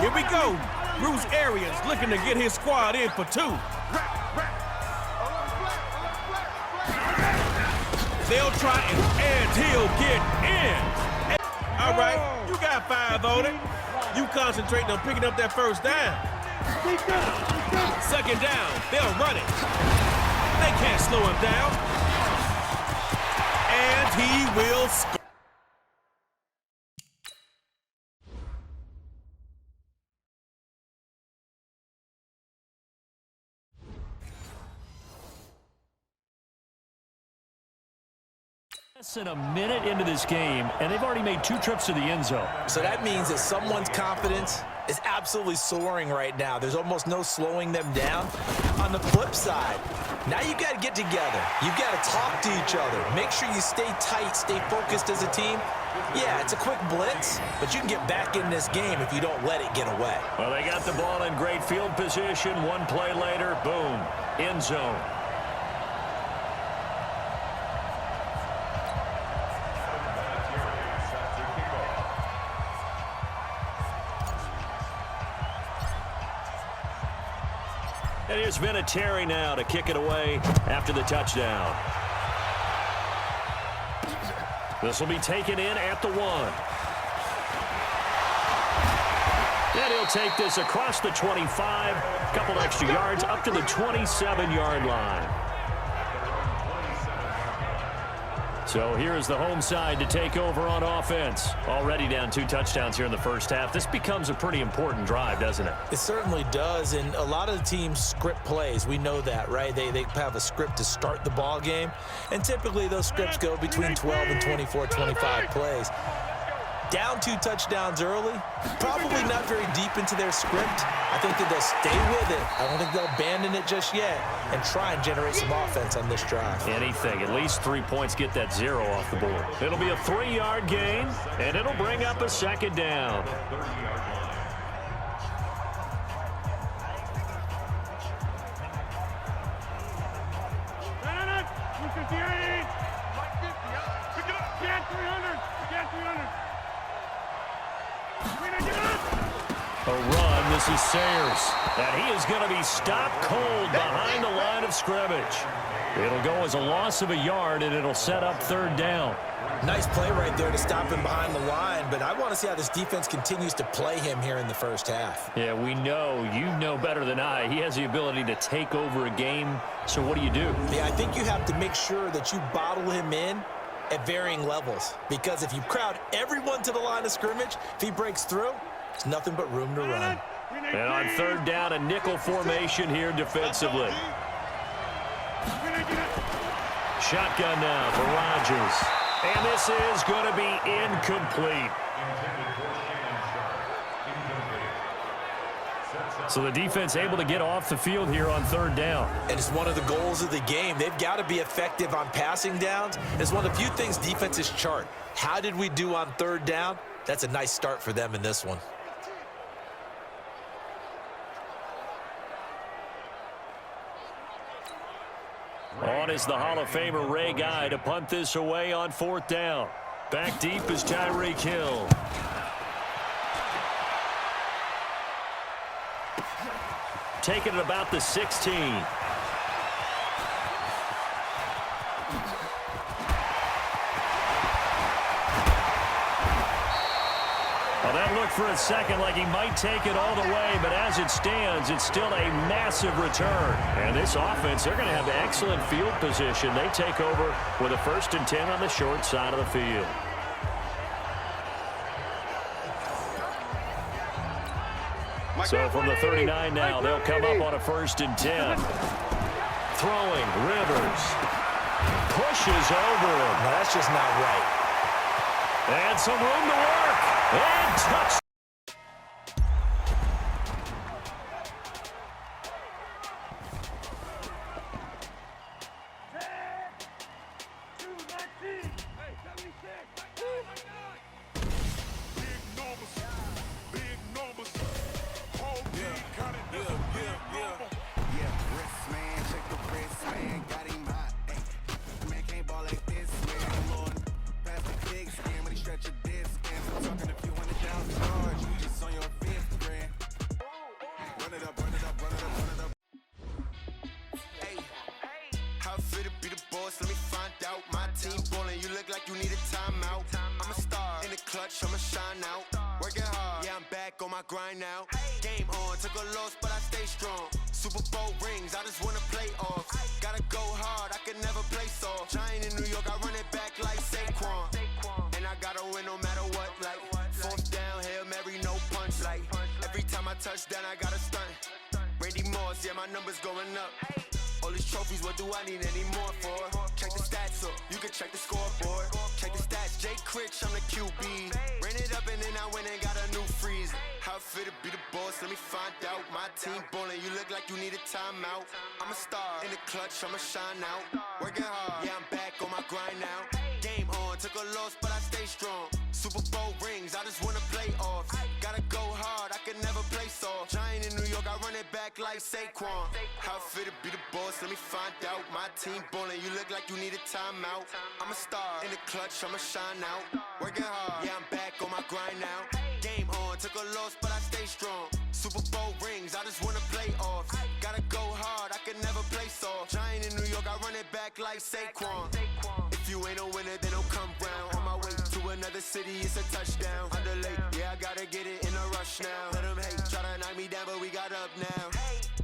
Here we go. Bruce Arians looking to get his squad in for 2. They'll try and he'll get in. All right, you got 5 on it. You concentrating on picking up that first down. Second down, they'll run it. They can't slow him down. And he will score. Less than a minute into this game, and they've already made 2 trips to the end zone. So that means that someone's confidence is absolutely soaring right now. There's almost no slowing them down. On the flip side, now you got to get together. You got to talk to each other. Make sure you stay tight, stay focused as a team. Yeah, it's a quick blitz, but you can get back in this game if you don't let it get away. Well, they got the ball in great field position. 1 play later, boom, end zone. And here's Vinatieri now to kick it away after the touchdown. This will be taken in at the 1. And he'll take this across the 25, a couple extra yards up to the 27-yard line. So here's the home side to take over on offense. Already down 2 touchdowns here in the first half. This becomes a pretty important drive, doesn't it? It certainly does, and a lot of the teams script plays. We know that, right? They have a script to start the ball game, and typically those scripts go between 12 and 24, 25 plays. Down 2 touchdowns early, probably not very deep into their script. I think that they'll stay with it. I don't think they'll abandon it just yet and try and generate some offense on this drive. Anything. At least 3 points, get that 0 off the board. It'll be a 3-yard gain, and it'll bring up a second down. A run, this is Sayers, and he is going to be stopped cold behind the line of scrimmage. It'll go as a loss of a yard, and it'll set up 3rd down. Nice play right there to stop him behind the line, but I want to see how this defense continues to play him here in the first half. Yeah, we know. You know better than I. He has the ability to take over a game, so what do you do? Yeah, I think you have to make sure that you bottle him in at varying levels, because if you crowd everyone to the line of scrimmage, if he breaks through, there's nothing but room to run. And on 3rd down, a nickel formation here defensively. Shotgun now for Rodgers. And this is going to be incomplete. So the defense able to get off the field here on 3rd down. And it's one of the goals of the game. They've got to be effective on passing downs. It's one of the few things defenses chart. How did we do on 3rd down? That's a nice start for them in this one. On is the Hall of Famer Ray Guy to punt this away on 4th down. Back deep is Tyreek Hill. Taking it about the 16. Well, that looked for a second like he might take it all the way, but as it stands, it's still a massive return. And this offense, they're going to have excellent field position. They take over with a 1st and 10 on the short side of the field. So from the 39 now, they'll come up on a 1st and 10. Throwing, Rivers. Pushes over him. No, that's just not right. And some room to work. And touch. How it feel to be the boss? Let me find out. My team ballin', you look like you need a timeout. I'm a star in the clutch, I'ma shine out. Working hard, yeah, I'm back on my grind now. Game on, took a loss, but I stay strong. Super Bowl rings, I just wanna play off. Gotta go hard, I can never play soft. Giant in New York, I run it back like Saquon. And I gotta win no matter what, like fourth down, Hail Mary, no punch, like every time I touch down, I gotta stunt. Randy Moss, yeah, my numbers going up. All these trophies, what do I need any more for? Check the stats up, you can check the scoreboard. Check the stats, Jake Critch, I'm the QB. Ran it up and then I went and got a new freeze. How it feel to be the boss, let me find out. My team ballin', you look like you need a timeout. I'm a star in the clutch, I'ma shine out. Working hard, yeah, I'm back on my grind now. Game on, took a loss, but I stay strong. Super Bowl rings, I just wanna play off. Gotta go hard, I can never play soft. Giant in New York, I run it back like Saquon. How it feel to be the boss, let me find out. My team ballin', you look like you need a timeout. I'm a star in the clutch, I'ma shine out. Working hard, yeah, I'm back on my grind now. Game on, took a loss, but I stay strong. Super Bowl rings, I just wanna play off. Gotta go hard, I can never play soft. Giant in New York, I run it back like Saquon. If you ain't a winner, then don't come round. On my way to another city, it's a touchdown. Underlay, yeah, I gotta get it in a rush now. Let them hate, try to knock me down, but we got up now.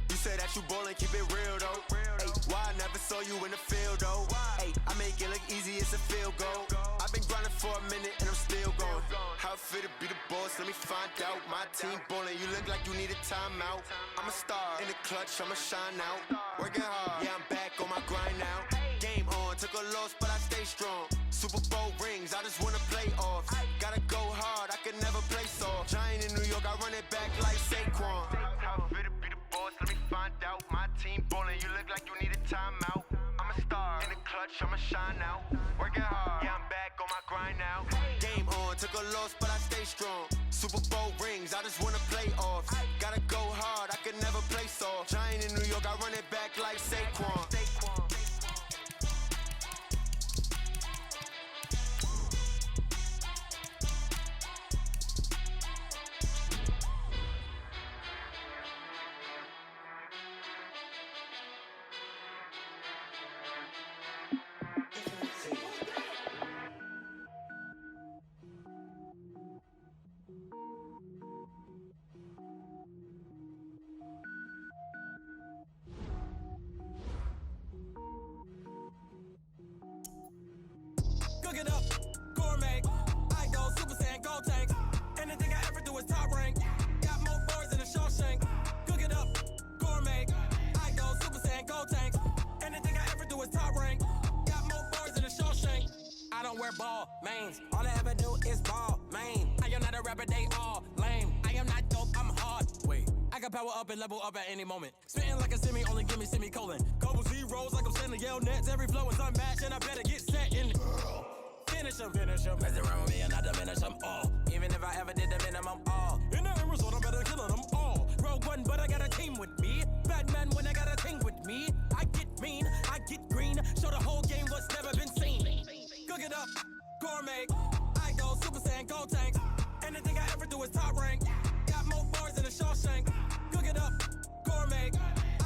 You say that you ballin', keep it real though. Hey, why I never saw you in the field though? Hey, I make it look easy, it's a field goal. I've been grinding for a minute and I'm still going. How it feel to be the boss, let me find out. My team ballin', you look like you need a timeout. I'm a star in the clutch, I'ma shine out. Working hard, yeah, I'm back on my grind now. Game on, took a loss, but I stay strong. Super Bowl rings, I just wanna play off. Gotta go hard, I can never play soft. Giant in New York, I run it back like Saquon. How it feel to be the boss, let me find out. My team ballin', you look like you need a timeout. I'm a star in the clutch, I'ma shine out. Working hard, yeah, I'm back on my grind now. Game on, took a loss, but I stay strong. Super Bowl rings, I just wanna play off. Gotta go hard, I can never play soft. Giant in New York, I run it back like Saquon. Cook it up, gourmet. I go Super Saiyan, gold tank. Anything I ever do is top rank. Got more boys than a Shawshank. Cook it up, gourmet. I go Super Saiyan, gold tank. Anything I ever do is top rank. Got more boys than a Shawshank. I don't wear ball mains. All I ever do is ball main. I am not a rapper, they all lame. I am not dope, I'm hard. Wait, I can power up and level up at any moment. Spitting like a semi, only give me semicolon. Couple zeros like I'm sending yell nets. Every flow is unmatched and I better get set in. Finish 'em, mess around with me and I diminish 'em all. Even if I ever did the minimum, all. In the end result, I'm better killing them all. Rogue One, but I got a team with me. Batman when I got a team with me. I get mean, I get green. Show the whole game what's never been seen. Cook it up, gourmet. I go Super Saiyan, gold tank. Anything I ever do is top rank. Got more bars than a Shawshank. Cook it up, gourmet.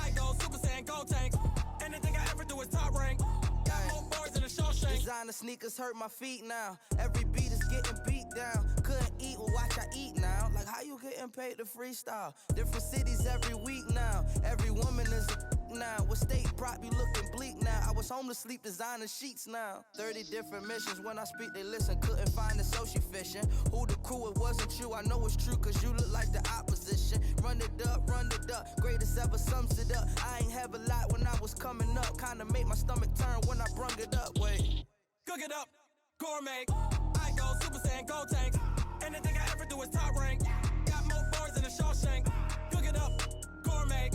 I go Super Saiyan, gold tank. Anything I ever do is top rank. Got more bars than a Shawshank. Designer sneakers hurt my feet now. Every beat is getting beat down. Couldn't eat, well watch I eat now. Like how you getting paid to freestyle? Different cities every week now. Every woman is a now. With state prop, you looking bleak now. I was home to sleep, designer sheets now. 30 different missions. When I speak, they listen. Couldn't find it, so she fishing. Who the crew? It wasn't you. I know it's true, cause you look like the opposition. Run it up, run it up. Greatest ever sums it up. I ain't have a lot when I was coming up. Kinda made my stomach turn when I brung it up. Wait. Cook it up, gourmet. I go Super Saiyan, gold tank. Anything I ever do is top rank. Got more bars than a Shawshank. Cook it up, gourmet.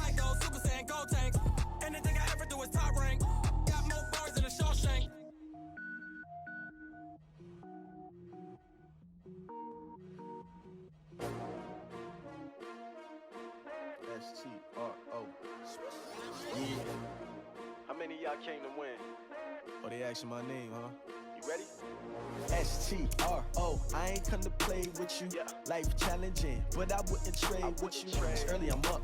I go Super Saiyan, gold tank. Anything I ever do is top rank. Got more bars than a Shawshank. STRO. Yeah. How many of y'all came to win? Oh, they asking my name, huh? You ready? STRO, I ain't come to play with you. Life challenging, but I wouldn't trade with you. It's early, I'm up.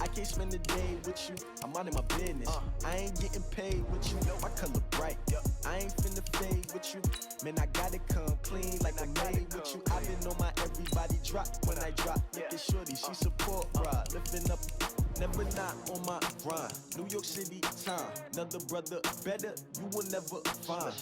I can't spend the day with you. I'm out in my business. I ain't getting paid with you. My color bright. I ain't finna fade with you. Man, I gotta come clean like I made with you. I've been on my everybody drop when I drop. Look at shorty, she support ride. Lifting up, never not on my grind. New York City time, another brother better, you will never find.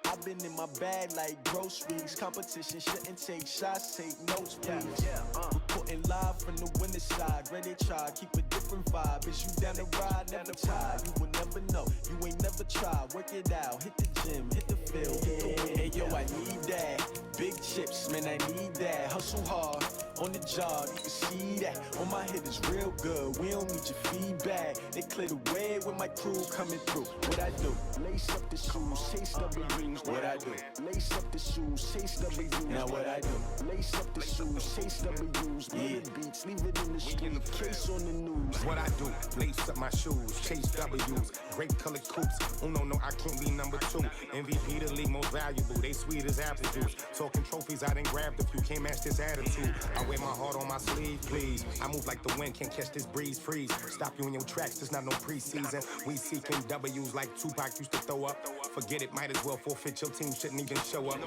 I've been in my bag like groceries. Competition shouldn't take shots, take notes, please. Reporting live from the winning side. Ready to try, keep a different vibe. Is you down the ride, never tired. You will never know, you ain't never tried. Work it out, hit the gym, hit the field, hit the win. Hey yo, I need that. Big chips, man, I need that. Hustle hard, on the job, you can see that. On my hit is real good, we don't need your feedback. They clear the way with my crew coming through. What I do? Lace up the shoes, chase W's. What I do? Lace up the shoes, chase W's. Now what I do? Lace up the shoes, chase W's. Bring the beats, leave it in the street, case on the news. What I do? Lace up my shoes, chase W's. Great colored coops. Oh no, I can't be number 2. MVP the league most valuable. They sweet as apple juice. Talking trophies, I done grabbed a few. Can't match this attitude. I wear my heart on my sleeve, please. I move like the wind, can't catch this breeze, freeze. Stop you in your tracks, there's not no preseason. We seeking W's like Tupac used to throw up. Forget it, might as well forfeit, your team shouldn't even show up.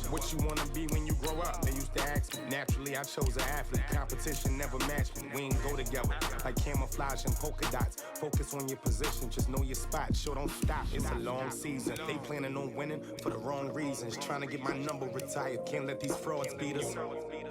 What you wanna be when you grow up? They used to ask me. Naturally, I chose an athlete. Competition never matched me. We ain't go together like camouflage and polka dots. Focus on your position, just know your spot. Sure, don't stop, it's a long season. They planning on winning for the wrong reasons. Trying to get my number retired, can't let these frauds beat us.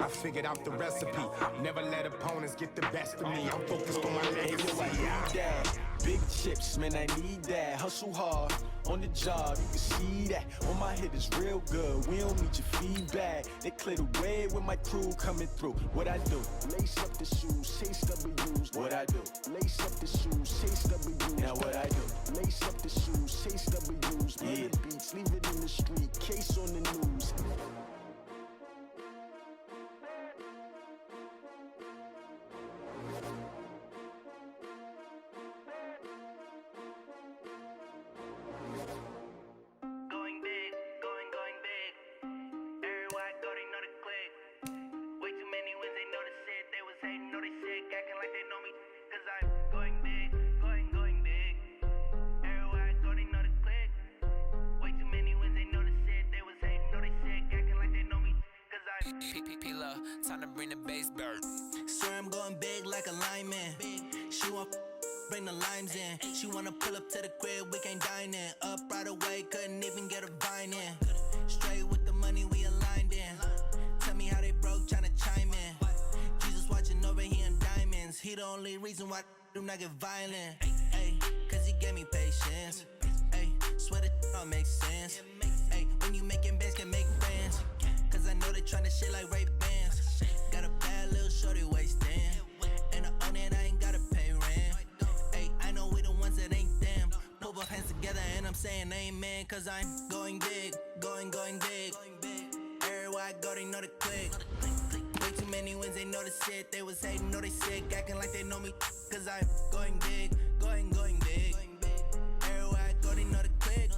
I figured out the recipe. Never let opponents get the best of me. I'm focused on my legacy. I need that. Big chips, man, I need that. Hustle hard, on the job, you can see that. On my hit is real good, we don't need your feedback. They clear the way with my crew coming through. What I do? Lace up the shoes, chase W's. What I do? Lace up the shoes, chase W's. Now what I do? Lace up the shoes, chase W's. Bring the beats, leave it in the street, case on the news. Time to bring the bass bird. Swear I'm going big like a lineman. She want bring the limes in. She wanna pull up to the crib, we can't dine in. Up right away, couldn't even get a vine in. Straight with the money we aligned in. Tell me how they broke, tryna chime in. Jesus watching over here in diamonds. He the only reason why I do not get violent. Ay, cause he gave me patience. Ay, swear that all makes sense. Ay, when you making bands, can make friends. Cause I know they tryna shit like Ray-Bans. Got a bad little shorty wasting. And I own it, I ain't gotta pay rent. Ay, I know we the ones that ain't them. Pull both hands together and I'm saying amen. Cause I'm going big, going big. Everywhere I go, they know the click. Way too many wins, they know the shit. They was hating, know they sick, acting like they know me. Cause I'm going big, going big. Everywhere I go, they know the click.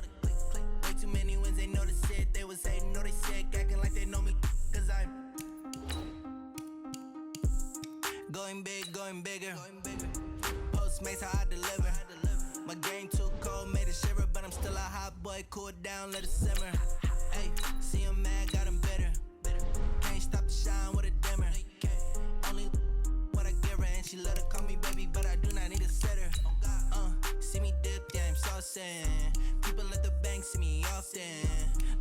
Way too many wins, they know the shit. They was hating, know they sick, acting like they know me. Cause I'm going big, going bigger. Postmates, how I deliver. My game too cold, made it shiver. But I'm still a hot boy, cool it down, let it simmer. Hey, see him mad, got him bitter. Can't stop the shine with a dimmer. Only what I give her, and she let her call me baby, but I do not need a sitter. See me dip, yeah, I'm saucing. People at the bank see me often.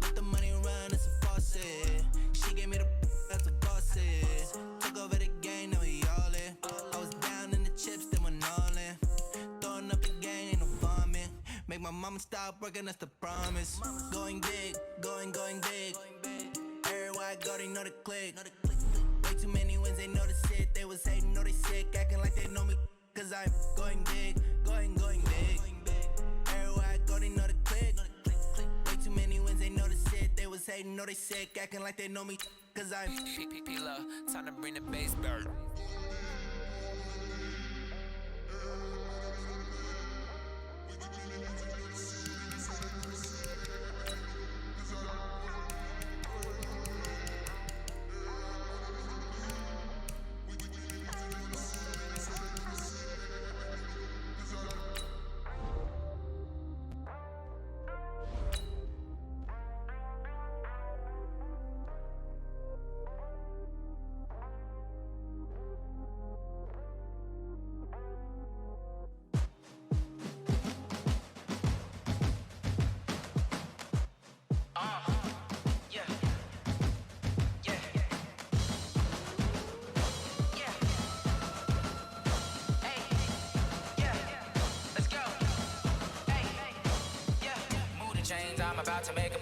Let the money run, it's a faucet. She gave me the that's a faucet. Took over the game, now we all in. I was down in the chips, then went all in. Throwing up the gang, ain't no vomit. Make my mama stop working, that's the promise. Going big, going big. Everywhere I go, they know the click. Way too many wins, they know the shit. They was hating, know they sick, acting like they know me. Cause I'm going big, going big. Everywhere I go, they know the click. Way too many wins, they know the shit. They was hating, know they sick, acting like they know me. Cause I'm P-P-P-Love, time to bring the bass bird.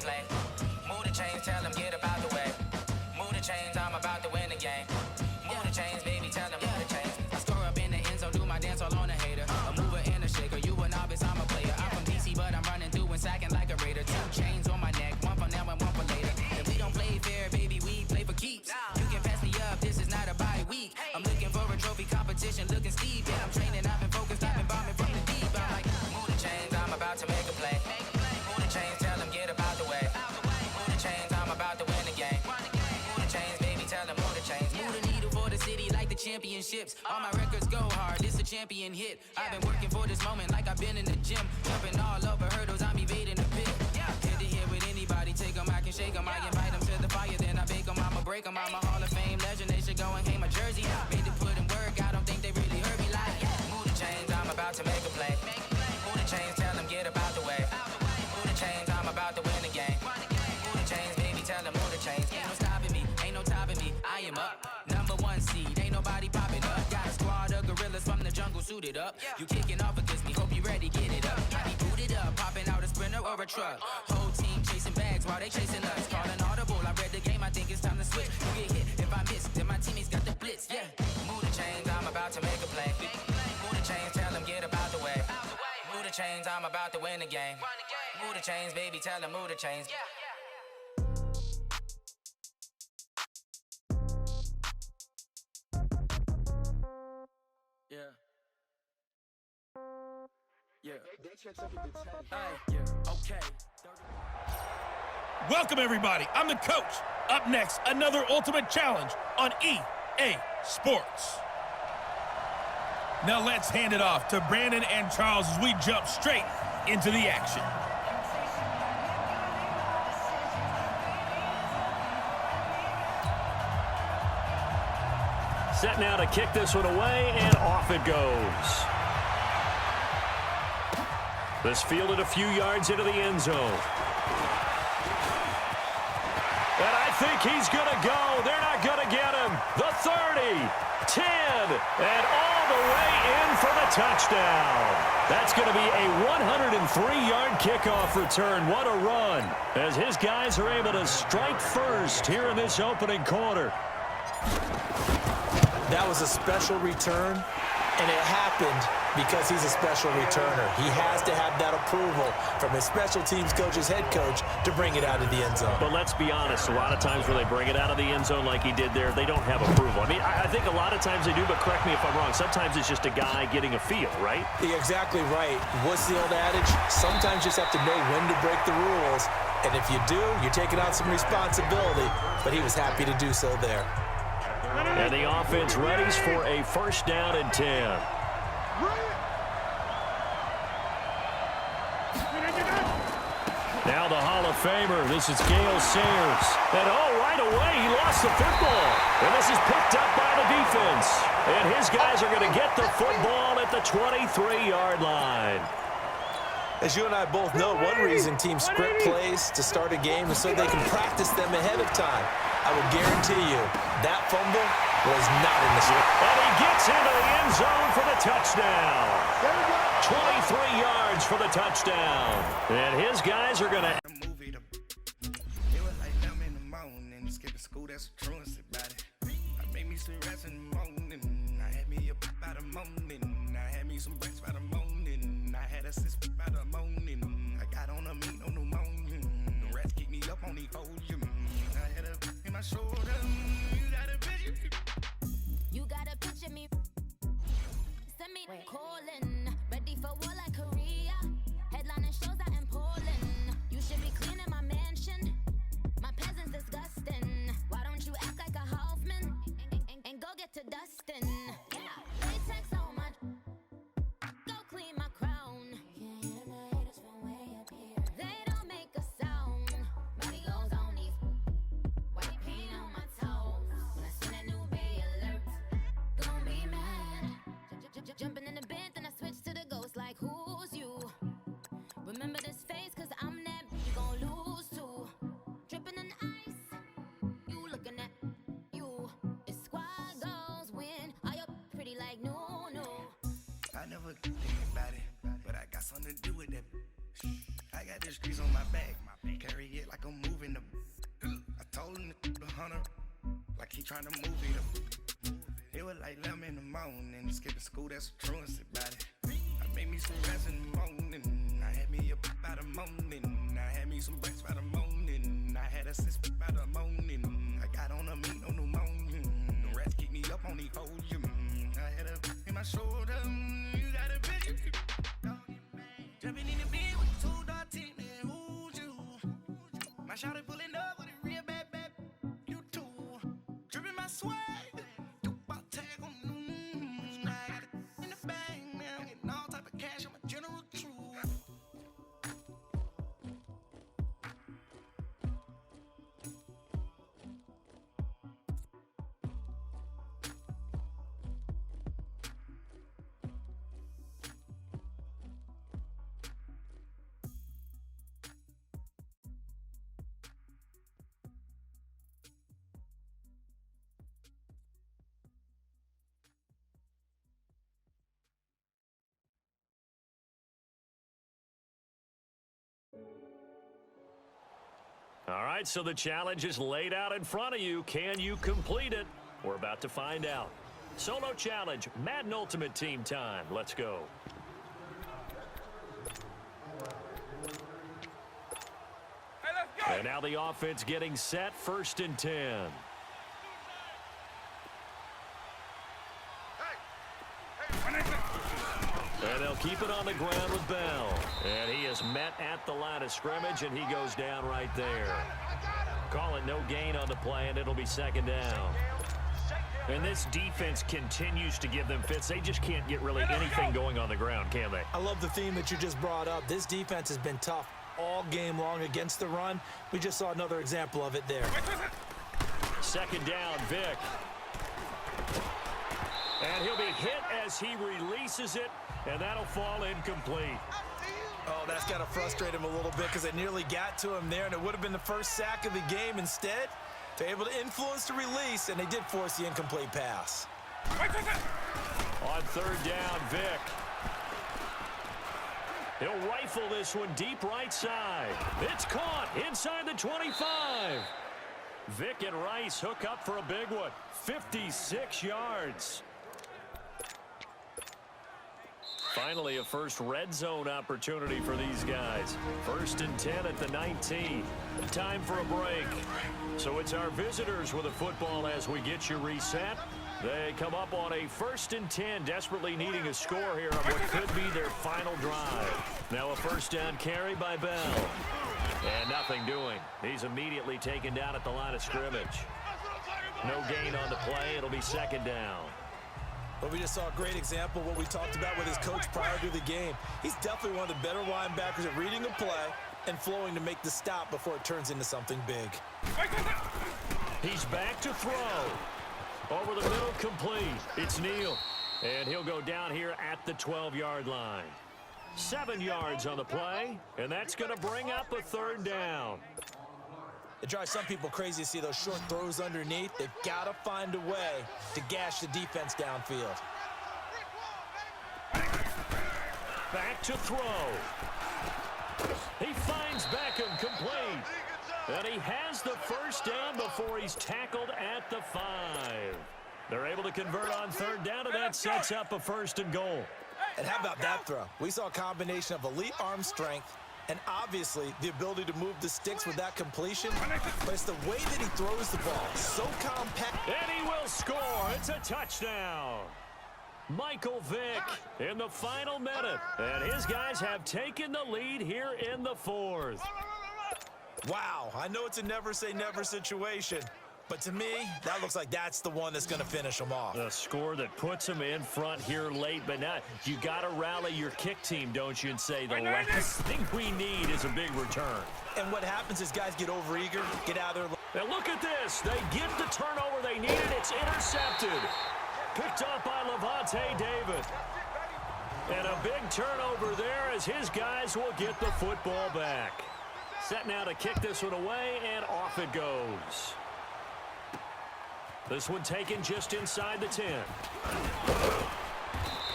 play. Move the chains, tell them get about the way. Move the chains, I'm about to win the game. Move the chains, baby, tell them move the chains. I score up in the end zone, do my dance all on a hater. A mover and a shaker, you a novice, I'm a player. I'm from DC, but I'm running through and sacking like a raider. 2 chains on my neck, one for now and one for later. If we don't play fair, baby, we play for keeps. You can pass me up, this is not a bye week. I'm looking for a trophy competition, looking steep. Yeah, I'm training, I've been focused, I've been bombing from the deep. I'm like, move the chains, I'm about to make a play. Move the chains, tell them get about the way. Move the chains, I'm about to win the game. Move the chains, baby, tell them move the chains. Move the needle for the city like the championships. All my records go hard, this a champion hit. I've been working for this moment like I've been in the gym. Jumping all over hurdles, I'm evading the pit. Head to head with anybody, take them, I can shake them. I invite them to the fire, then I bake them, I'ma break them. I'm a Hall of Fame legend, they should go and hang my jersey. Made to put in work, I don't think they really heard me like. Move the chains, I'm about to make a play. Move the chains, tell them get about the way. Move the chains, I'm about to win the game. Move the chains, baby, tell them move the chains. Ain't no stopping me, ain't no topping me, I am up. #1 seed, ain't nobody popping up. Got a squad of gorillas from the jungle suited up. You kicking off against me, hope you ready, get it up. I be booted up, popping out a sprinter or a truck. Whole team chasing bags while they chasing us. Calling audible, I read the game, I think it's time to switch. You get hit if I miss, then my teammates got the blitz, yeah. Move the chains, I'm about to make a play. Move the chains, tell them get about the way. Move the chains, I'm about to win the game. Move the chains, baby, tell them move the chains. Yeah. Okay. Welcome, everybody. I'm the coach. Up next, another ultimate challenge on EA Sports. Now let's hand it off to Brandon and Charles as we jump straight into the action. Set now to kick this one away, and off it goes. This fielded a few yards into the end zone. And I think he's going to go. They're not going to get him. The 30, 10, and all the way in for the touchdown. That's going to be a 103-yard kickoff return. What a run, as his guys are able to strike first here in this opening quarter. That was a special return, and it happened because he's a special returner. He has to have that approval from his special teams coach's head coach to bring it out of the end zone. But let's be honest, a lot of times when they bring it out of the end zone like he did there, they don't have approval. I mean, I think a lot of times they do, but correct me if I'm wrong. Sometimes it's just a guy getting a feel, right? You're exactly right. What's the old adage? Sometimes you just have to know when to break the rules, and if you do, you're taking on some responsibility, but he was happy to do so there. And the offense readies for a 1st down and 10. Now the Hall of Famer, this is Gale Sayers. And right away, he lost the football. And this is picked up by the defense. And his guys are going to get the football at the 23-yard line. As you and I both know, one reason teams script plays to start a game is so they can practice them ahead of time. I will guarantee you that fumble was not in the script. And he gets into the end zone for the touchdown. 23 yards for the touchdown. And his guys are going to... It was like them in the morning. Skipping school, that's a truancy about it. I made me some rest in the morning. I had me a pop by the morning. I had me some breaks by the morning. I had a sis by the morning. I got on a meat, no pneumonia. The rats keep me up on the folium. I had a in my shoulder. You got a picture me. Send me calling. Ready for war like Korea. Headlining shows out in Poland. You should be cleaning my mansion. My peasants disgusting. Why don't you act like a Hoffman and go get to Dustin? Yeah, they take so much. Go clean my crown. Can't hear my haters from way up here. They don't make a sound. Money goes on these. White paint on my toes. When I see that new Bay alert, gon' be mad. Jumping in the bed, then I switch to the ghost like who's you? Remember this face, cause I'm that you gon' lose too. Dripping in ice, you looking at you. It's squad goals win. Are you pretty like no? I never think about it, but I got something to do with that. I I got the streets on my back. Carry it like I'm moving the. I told him to 100, like he trying to move it up. It was like 11 in the morning, skipping school, that's a truancy about it. I made me some rest in the morning. I had me a by the morning. I had me some breaks by the morning. I had a sis by the morning. I got on a meat, no pneumonia. The rats keep me up on the podium. I had a in my shoulder. You got a bitch. Jumping in the bed with the 2 dot team. Who's you? My shawty pulling up with a real bad. You too. Dripping my swag. All right, so the challenge is laid out in front of you. Can you complete it? We're about to find out. Solo challenge, Madden Ultimate Team time. Let's go. Hey, let's go. And now the offense getting set, 1st and 10. And they'll keep it on the ground with Bell. And he is met at the line of scrimmage, and he goes down right there. Call it no gain on the play, and it'll be 2nd down. And this defense continues to give them fits. They just can't get really anything going on the ground, can they? I love the theme that you just brought up. This defense has been tough all game long against the run. We just saw another example of it there. 2nd down, Vic. And he'll be hit as he releases it, and that'll fall incomplete. Oh, that's got to frustrate him a little bit because they nearly got to him there, and it would have been the first sack of the game. Instead, they're able to influence the release, and they did force the incomplete pass. On 3rd down, Vic. He'll rifle this one deep right side. It's caught inside the 25. Vic and Rice hook up for a big one. 56 yards. Finally, a first red zone opportunity for these guys. 1st and 10 at the 19. Time for a break. So it's our visitors with a football as we get you reset. They come up on a 1st and 10, desperately needing a score here on what could be their final drive. Now a 1st down carry by Bell. And nothing doing. He's immediately taken down at the line of scrimmage. No gain on the play. It'll be 2nd down. But we just saw a great example of what we talked about with his coach prior to the game. He's definitely one of the better linebackers at reading a play and flowing to make the stop before it turns into something big. He's back to throw. Over the middle, complete. It's Neal. And he'll go down here at the 12-yard line. 7 yards on the play, and that's going to bring up a 3rd down. It drives some people crazy to see those short throws underneath. They've got to find a way to gash the defense downfield. Back to throw. He finds Beckham complete. And he has the 1st down before he's tackled at the 5. They're able to convert on 3rd down, and that sets up a 1st and goal. And how about that throw? We saw a combination of elite arm strength and obviously the ability to move the sticks with that completion. But it's the way that he throws the ball. So compact. And he will score. It's a touchdown. Michael Vick in the final minute. And his guys have taken the lead here in the 4th. Wow, I know it's a never-say-never situation, but to me, that looks like that's the one that's going to finish them off. A score that puts them in front here late, but now you got to rally your kick team, don't you, and say the last thing we need is a big return. And what happens is guys get overeager, get out of there. And look at this. They get the turnover they needed. It's intercepted. Picked up by Levante David. And a big turnover there as his guys will get the football back. Set now to kick this one away, and off it goes. This one taken just inside the 10.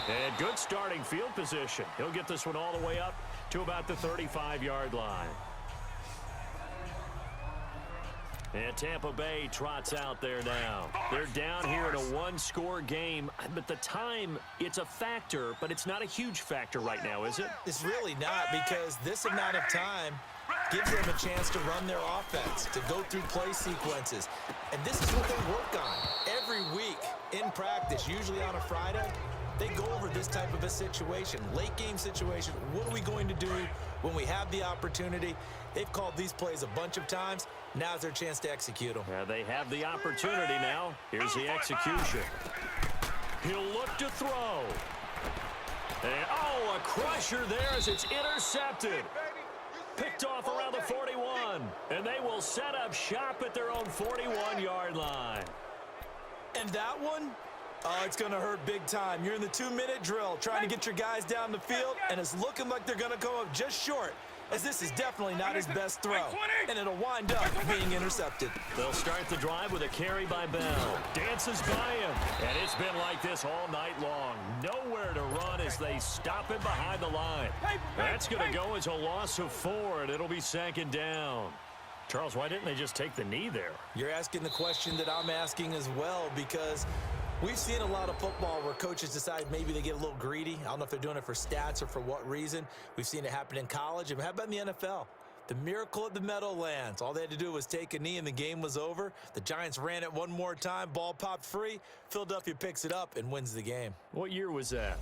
And good starting field position. He'll get this one all the way up to about the 35-yard line. And Tampa Bay trots out there now. They're down here in a one-score game, but the time, it's a factor, but it's not a huge factor right now, is it? It's really not, because this amount of time gives them a chance to run their offense, to go through play sequences. And this is what they work on every week in practice, usually on a Friday. They go over this type of a situation, late game situation. What are we going to do when we have the opportunity? They've called these plays a bunch of times. Now's their chance to execute them. Yeah, they have the opportunity now. Here's the execution. He'll look to throw. And, oh, a crusher there as it's intercepted. Picked off around the 41. And they will set up shop at their own 41-yard line. And that one? Oh, it's going to hurt big time. You're in the 2-minute drill trying to get your guys down the field, and it's looking like they're going to come up just short, as this is definitely not his best throw, and it'll wind up being intercepted. They'll start the drive with a carry by Bell. Dances by him, and it's been like this all night long. Nowhere to run as they stop him behind the line. That's going to go as a loss of 4, and it'll be second down. Charles, why didn't they just take the knee there? You're asking the question that I'm asking as well, because we've seen a lot of football where coaches decide maybe they get a little greedy. I don't know if they're doing it for stats or for what reason. We've seen it happen in college. And how about in the NFL? The miracle at the Meadowlands. All they had to do was take a knee and the game was over. The Giants ran it one more time. Ball popped free. Philadelphia picks it up and wins the game. What year was that?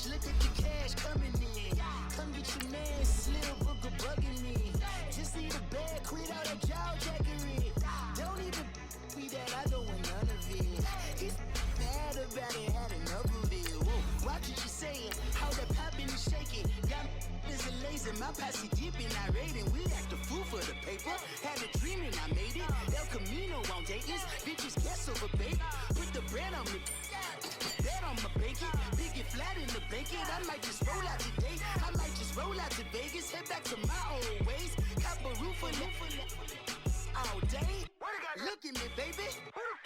Look at the cash coming in. Come get your man, Slim Booker bugging me. Just need a bag, quit all that jaw jackery. Don't even be that, I don't want none of it. It's bad about it, had enough of it. Whoa. Watch what you saying, how that popping and shaking. Got is a laser, my posse dipping, I raiding. We act a fool for the paper. Had a dream and I made it. El Camino on Dayton's, bitches guess over bait. Put the brand on me. Bet on my bacon, big it flat in the bacon. I might just roll out today. I might just roll out to Vegas, head back to my old ways. Cop a roof all day. Look at me, baby.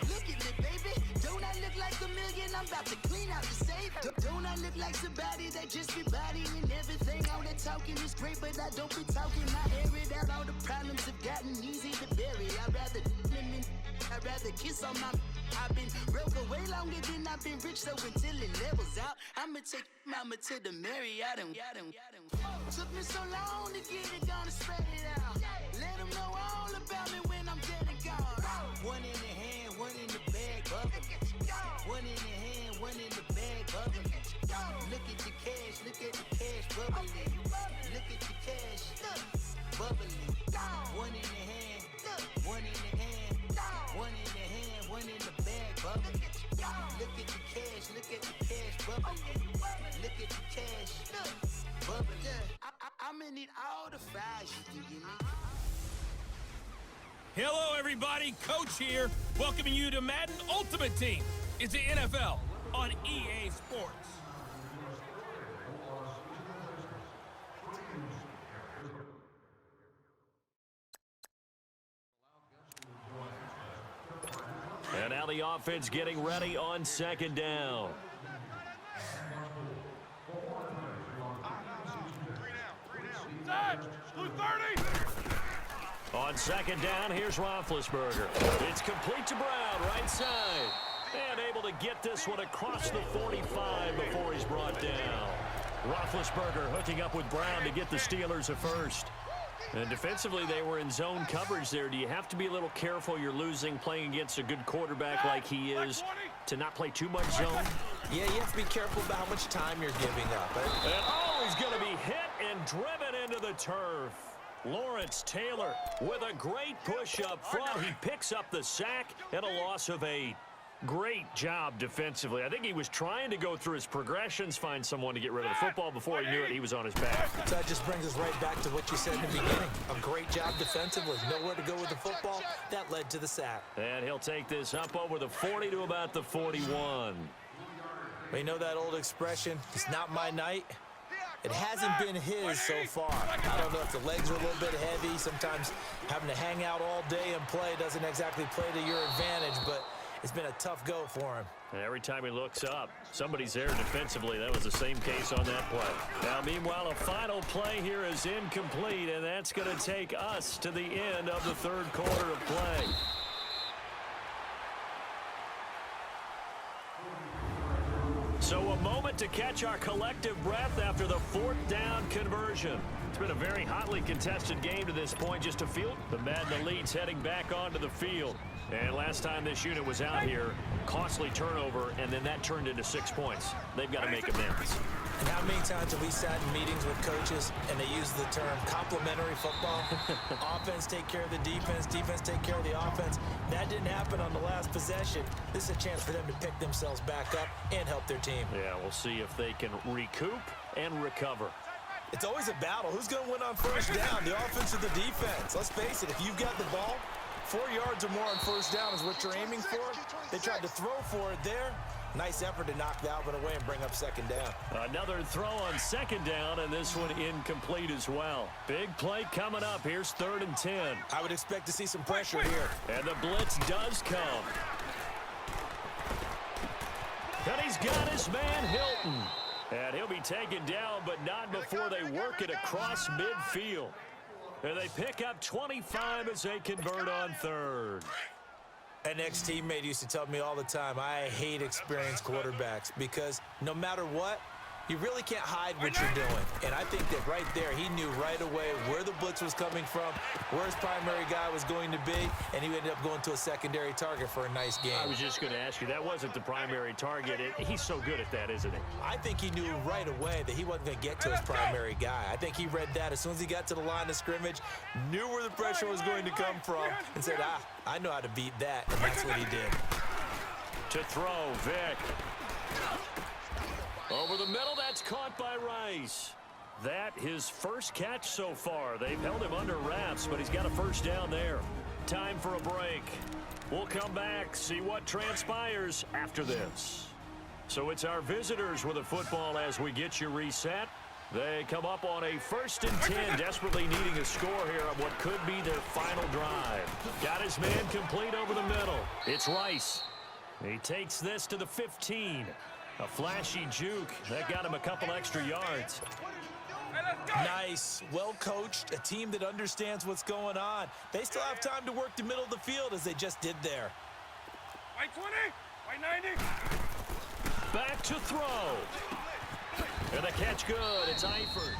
Look at me, baby. Don't I look like a million? I'm about to clean out the safe. Don't I look like somebody that just be bodying everything? All that talking is great, but I don't be talking. I air it out. All the problems have gotten easy to bury. I'd rather kiss on my. I've been broke for way longer than I've been rich, so until it levels out, I'ma take mama to the Marriott and took me so long to get it, gonna spread it out. Let them know all about me when I'm dead and gone. One in the hand, one in the bag, bubbling. One in the hand, one in the bag, bubbling. Look at the cash, bubbling. Look at the cash, bubbling. One in the hand, one in the hand, one in the hand, one in the bag, bubbling. Look at the cash, bubbling. Look at the cash, bubbling. I'ma need all the fries you can give me. Hello, everybody. Coach here, welcoming you to Madden Ultimate Team. It's the NFL on EA Sports. And now the offense getting ready on second down. On second down, here's Roethlisberger. It's complete to Brown, right side. And able to get this one across the 45 before he's brought down. Roethlisberger hooking up with Brown to get the Steelers a first. And defensively, they were in zone coverage there. Do you have to be a little careful? You're losing, playing against a good quarterback like he is, to not play too much zone? Yeah, you have to be careful about how much time you're giving up. And, oh, he's going to be hit and driven into the turf. Lawrence Taylor with a great push up front. He picks up the sack and a loss of 8. Great job defensively. I think he was trying to go through his progressions, find someone to get rid of the football. Before he knew it, he was on his back. So that just brings us right back to what you said in the beginning. A great job defensively. Nowhere to go with the football. That led to the sack. And he'll take this up over the 40 to about the 41. We know that old expression, it's not my night. It hasn't been his so far. I don't know if the legs are a little bit heavy. Sometimes having to hang out all day and play doesn't exactly play to your advantage, but it's been a tough go for him. And every time he looks up, somebody's there defensively. That was the same case on that play. Now, meanwhile, a final play here is incomplete, and that's going to take us to the end of the third quarter of play. So a moment to catch our collective breath after the fourth down conversion. It's been a very hotly contested game to this point. Just a field. The Madden Elite's heading back onto the field. And last time this unit was out here, costly turnover, and then that turned into 6 points. They've got to make amends. And how many times have we sat in meetings with coaches and they use the term complementary football? Offense take care of the defense, defense take care of the offense. That didn't happen on the last possession. This is a chance for them to pick themselves back up and help their team. Yeah, we'll see if they can recoup and recover. It's always a battle. Who's going to win on first down, the offense or the defense? Let's face it, if you've got the ball, 4 yards or more on first down is what you're aiming for. They tried to throw for it there. Nice effort to knock that one away and bring up second down. Another throw on second down, and this one incomplete as well. Big play coming up. Here's 3rd and 10. I would expect to see some pressure here. And the blitz does come. And he's got his man Hilton. And he'll be taken down, but not before they work it across midfield. And they pick up 25 as they convert on 3rd. An ex-teammate used to tell me all the time, I hate experienced quarterbacks because no matter what, you really can't hide what you're doing. And I think that right there, he knew right away where the blitz was coming from, where his primary guy was going to be, and he ended up going to a secondary target for a nice game. I was just going to ask you, that wasn't the primary target. He's so good at that, isn't he? I think he knew right away that he wasn't going to get to his primary guy. I think he read that as soon as he got to the line of scrimmage, knew where the pressure was going to come from, and said, I know how to beat that, and that's what he did. To throw, Vic. Over the middle, that's caught by Rice. That his first catch so far. They've held him under wraps, but he's got a first down there. Time for a break. We'll come back, see what transpires after this. So it's our visitors with the football as we get you reset. They come up on a 1st and 10, desperately needing a score here on what could be their final drive. Got his man complete over the middle. It's Rice. He takes this to the 15. A flashy juke. That got him a couple extra yards. Nice. Well coached. A team that understands what's going on. They still have time to work the middle of the field as they just did there. White 20, white 90. Back to throw. And the catch good. It's Eifert.